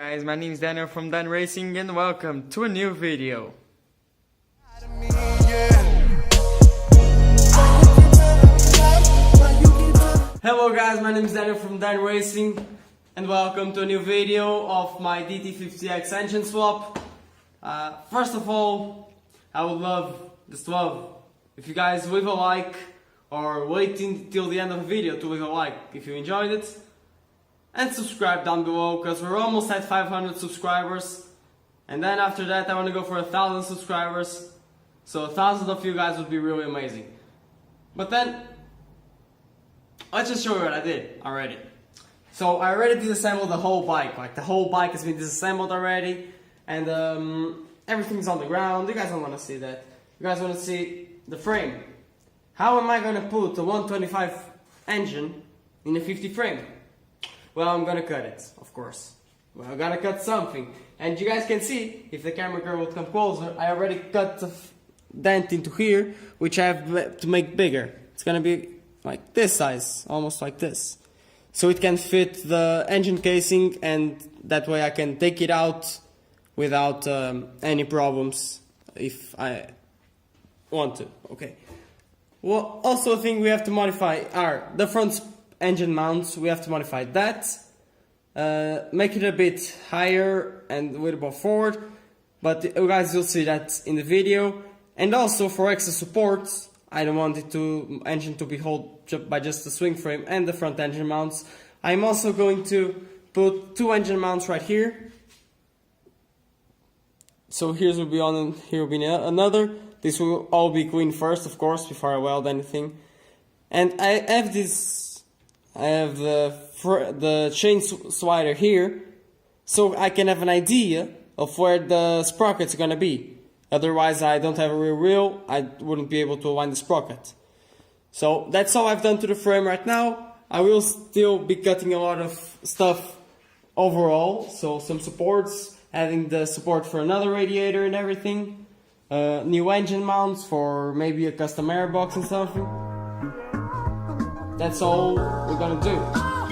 Guys, my name is Daniel from Dan Racing and welcome to a new video. Hello guys, my name is Daniel from Dan Racing and welcome to a new video of my DT50X engine swap. First of all, I would love if you guys leave a like or wait till the end of the video to leave a like if you enjoyed it. And subscribe down below because we're almost at 500 subscribers. And then after that I want to go for 1,000 subscribers. So 1,000 of you guys would be really amazing. But then, let's just show you what I did already. So I already disassembled the whole bike. Like the whole bike has been disassembled already. And everything's on the ground. You guys don't want to see that. You guys want to see the frame. How am I going to put a 125 engine in a 50 frame? Well, I'm gonna cut it, of course. Well, I'm gonna cut something. And you guys can see, if the camera girl would come closer, I already cut the dent into here, which I have to make bigger. It's gonna be like this size, almost like this. So it can fit the engine casing, and that way I can take it out without any problems if I want to. Okay. Well, also a thing we have to modify are the front engine mounts. We have to modify that, make it a bit higher and a little more forward, but you guys will see that in the video. And also for extra support, I don't want engine to be held by just the swing frame and the front engine mounts. I'm also going to put two engine mounts right here. So here will be another. This will all be cleaned first, of course, before I weld anything. And I have the chain slider here, so I can have an idea of where the sprocket's gonna be. Otherwise, I don't have a real wheel, I wouldn't be able to align the sprocket. So that's all I've done to the frame right now. I will still be cutting a lot of stuff overall, so some supports, having the support for another radiator and everything, new engine mounts for maybe a custom airbox and something. That's all we're gonna do.